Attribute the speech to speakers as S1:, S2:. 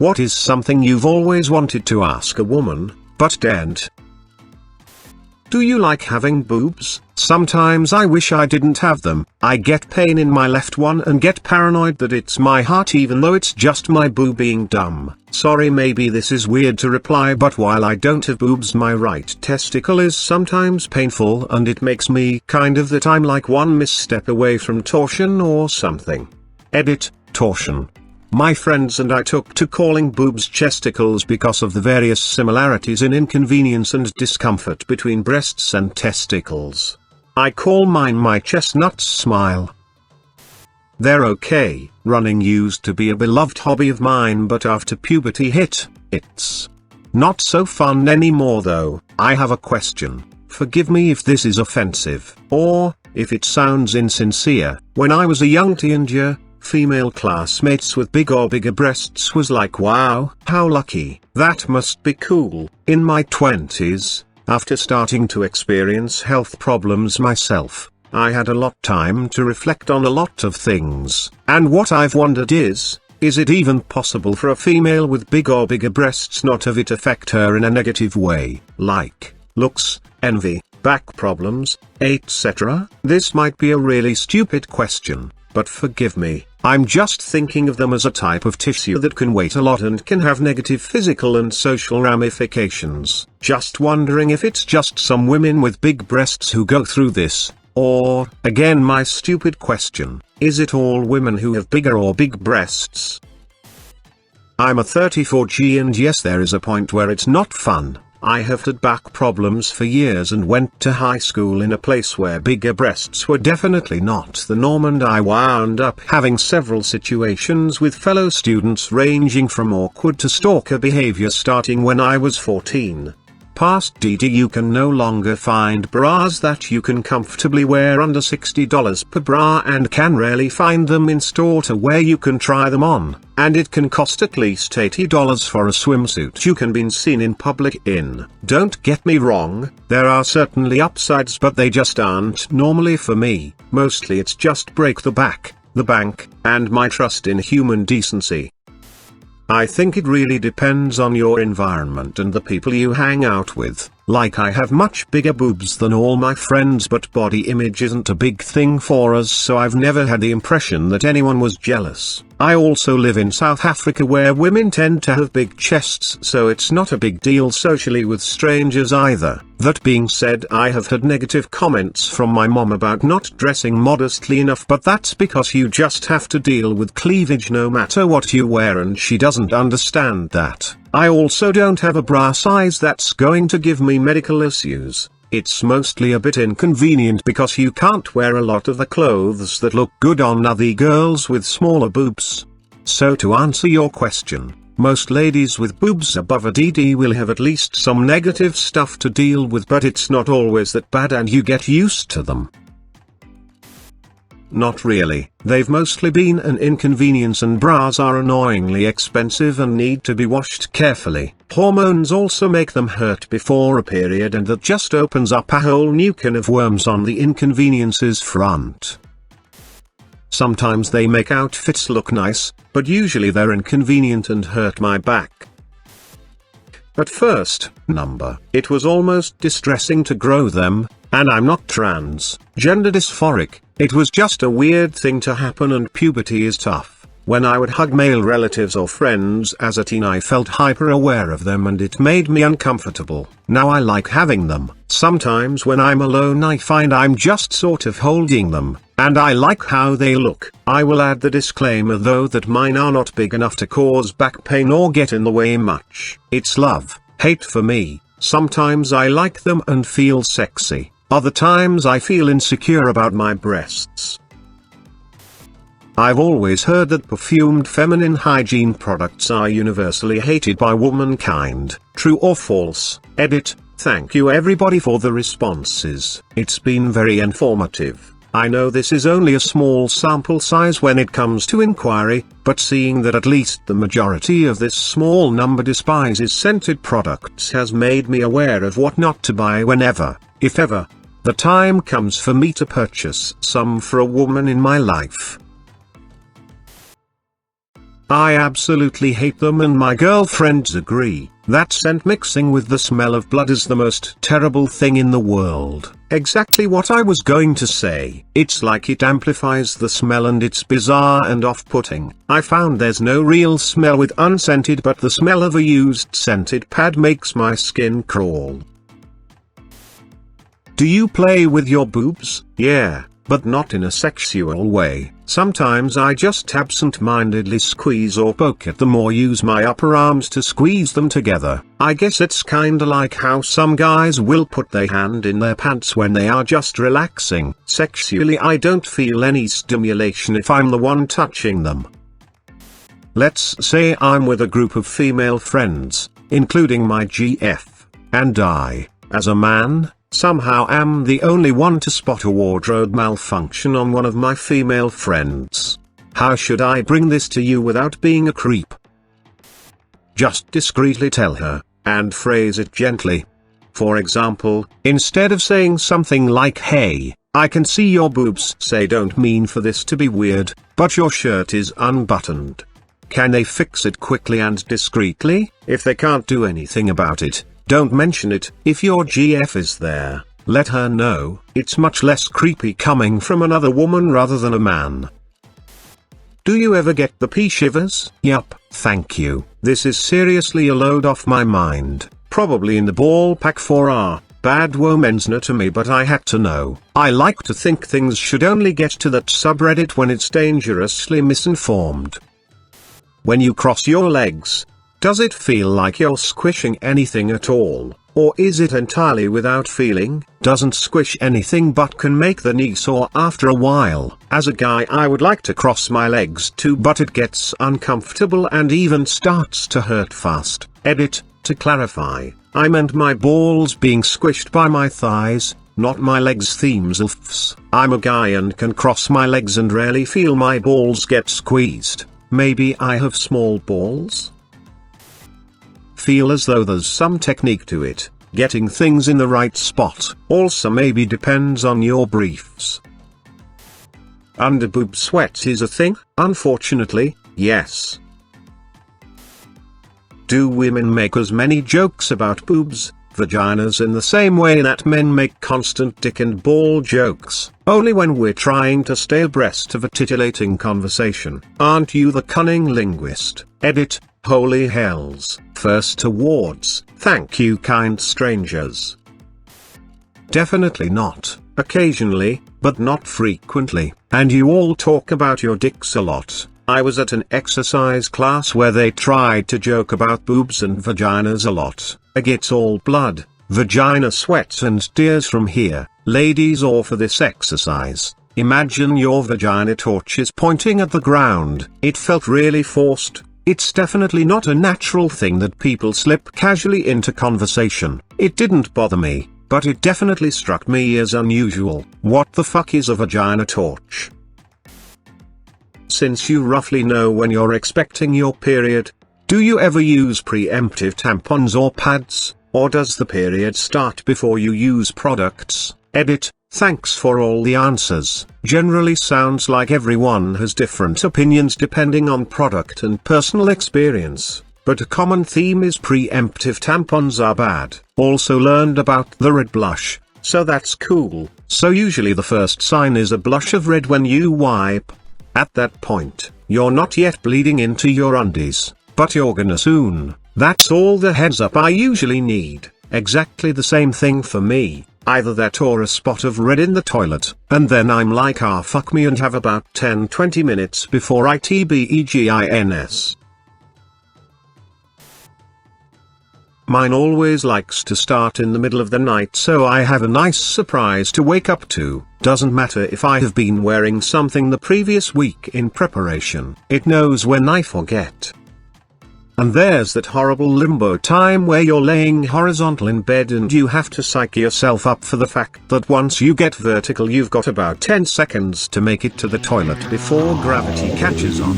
S1: What is something you've always wanted to ask a woman, but daren't? Do you like having boobs? Sometimes I wish I didn't have them. I get pain in my left one and get paranoid that it's my heart even though it's just my boob being dumb. Sorry, maybe this is weird to reply, but while I don't have boobs, my right testicle is sometimes painful and it makes me kind of that I'm like one misstep away from torsion or something. Edit, torsion. My friends and I took to calling boobs chesticles because of the various similarities in inconvenience and discomfort between breasts and testicles. I call mine my chestnuts smile. They're okay. Running used to be a beloved hobby of mine, but after puberty hit, it's not so fun anymore though. I have a question. Forgive me if this is offensive, or if it sounds insincere. When I was a young teenager, female classmates with big or bigger breasts was like, wow, how lucky, that must be cool. In my 20s, after starting to experience health problems myself, I had a lot time to reflect on a lot of things, and what I've wondered is it even possible for a female with big or bigger breasts not have it affect her in a negative way, like looks, envy, back problems, etc.? This might be a really stupid question, but forgive me, I'm just thinking of them as a type of tissue that can weigh a lot and can have negative physical and social ramifications. Just wondering if it's just some women with big breasts who go through this, or, again my stupid question, is it all women who have bigger or big breasts? I'm a 34G and yes, there is a point where it's not fun. I have had back problems for years and went to high school in a place where bigger breasts were definitely not the norm, and I wound up having several situations with fellow students ranging from awkward to stalker behavior starting when I was 14. Past DD, you can no longer find bras that you can comfortably wear under $60 per bra and can rarely find them in store to where you can try them on, and it can cost at least $80 for a swimsuit you can be seen in public in. Don't get me wrong, there are certainly upsides, but they just aren't normally for me. Mostly it's just break the back, the bank, and my trust in human decency. I think it really depends on your environment and the people you hang out with. Like, I have much bigger boobs than all my friends, but body image isn't a big thing for us, so I've never had the impression that anyone was jealous. I also live in South Africa where women tend to have big chests, so it's not a big deal socially with strangers either. That being said, I have had negative comments from my mom about not dressing modestly enough, but that's because you just have to deal with cleavage no matter what you wear, and she doesn't understand that. I also don't have a bra size that's going to give me medical issues. It's mostly a bit inconvenient because you can't wear a lot of the clothes that look good on other girls with smaller boobs. So to answer your question, most ladies with boobs above a DD will have at least some negative stuff to deal with, but it's not always that bad and you get used to them. Not really, they've mostly been an inconvenience, and bras are annoyingly expensive and need to be washed carefully. Hormones also make them hurt before a period, and that just opens up a whole new can of worms on the inconveniences front. Sometimes they make outfits look nice, but usually they're inconvenient and hurt my back. At first, it was almost distressing to grow them, and I'm not trans, gender dysphoric, it was just a weird thing to happen, and puberty is tough. When I would hug male relatives or friends as a teen, I felt hyper aware of them and it made me uncomfortable. Now I like having them. Sometimes when I'm alone I find I'm just sort of holding them, and I like how they look. I will add the disclaimer though that mine are not big enough to cause back pain or get in the way much. It's love, hate for me. Sometimes I like them and feel sexy. Other times I feel insecure about my breasts. I've always heard that perfumed feminine hygiene products are universally hated by womankind. True or false? Edit. Thank you everybody for the responses. It's been very informative. I know this is only a small sample size when it comes to inquiry, but seeing that at least the majority of this small number despises scented products has made me aware of what not to buy whenever, if ever, the time comes for me to purchase some for a woman in my life. I absolutely hate them, and my girlfriends agree. That scent mixing with the smell of blood is the most terrible thing in the world. Exactly what I was going to say. It's like it amplifies the smell, and it's bizarre and off-putting. I found there's no real smell with unscented, but the smell of a used scented pad makes my skin crawl. Do you play with your boobs? Yeah, but not in a sexual way. Sometimes I just absent-mindedly squeeze or poke at them, or use my upper arms to squeeze them together. I guess it's kinda like how some guys will put their hand in their pants when they are just relaxing. Sexually, I don't feel any stimulation if I'm the one touching them. Let's say I'm with a group of female friends, including my GF, and I, as a man, somehow am the only one to spot a wardrobe malfunction on one of my female friends. How should I bring this to you without being a creep? Just discreetly tell her, and phrase it gently. For example, instead of saying something like, "Hey, I can see your boobs," say, "Don't mean for this to be weird, but your shirt is unbuttoned. Can they fix it quickly and discreetly?" If they can't do anything about it, don't mention it. If your GF is there, let her know. It's much less creepy coming from another woman rather than a man. Do you ever get the pee shivers? Yup, thank you. This is seriously a load off my mind. Probably in the ballpark for our bad women's anatomy, but I had to know. I like to think things should only get to that subreddit when it's dangerously misinformed. When you cross your legs, does it feel like you're squishing anything at all, or is it entirely without feeling? Doesn't squish anything but can make the knee sore after a while. As a guy, I would like to cross my legs too, but it gets uncomfortable and even starts to hurt fast. Edit, to clarify, I meant my balls being squished by my thighs, not my legs. Themes. I'm a guy and can cross my legs and rarely feel my balls get squeezed. Maybe I have small balls? Feel as though there's some technique to it, getting things in the right spot. Also maybe depends on your briefs. Underboob sweat is a thing? Unfortunately, yes. Do women make as many jokes about boobs, vaginas in the same way that men make constant dick and ball jokes? Only when we're trying to stay abreast of a titillating conversation. Aren't you the cunning linguist? Edit. Holy hells. First awards. Thank you, kind strangers. Definitely not. Occasionally, but not frequently. And you all talk about your dicks a lot. I was at an exercise class where they tried to joke about boobs and vaginas a lot. It's all blood, vagina sweat and tears from here. Ladies, or for this exercise, imagine your vagina torches pointing at the ground. It felt really forced. It's definitely not a natural thing that people slip casually into conversation. It didn't bother me, but it definitely struck me as unusual. What the fuck is a vagina torch? Since you roughly know when you're expecting your period, do you ever use preemptive tampons or pads, or does the period start before you use products? Edit. Thanks for all the answers. Generally sounds like everyone has different opinions depending on product and personal experience, but a common theme is preemptive tampons are bad. Also learned about the red blush, so that's cool. So usually the first sign is a blush of red when you wipe. At that point, you're not yet bleeding into your undies, but you're gonna soon. That's all the heads up I usually need. Exactly the same thing for me. Either that or a spot of red in the toilet, and then I'm like, ah, fuck me, and have about 10-20 minutes before I TBEGINS. Mine always likes to start in the middle of the night, so I have a nice surprise to wake up to. Doesn't matter if I have been wearing something the previous week in preparation. It knows when I forget. And there's that horrible limbo time where you're laying horizontal in bed and you have to psych yourself up for the fact that once you get vertical you've got about 10 seconds to make it to the toilet before gravity catches on.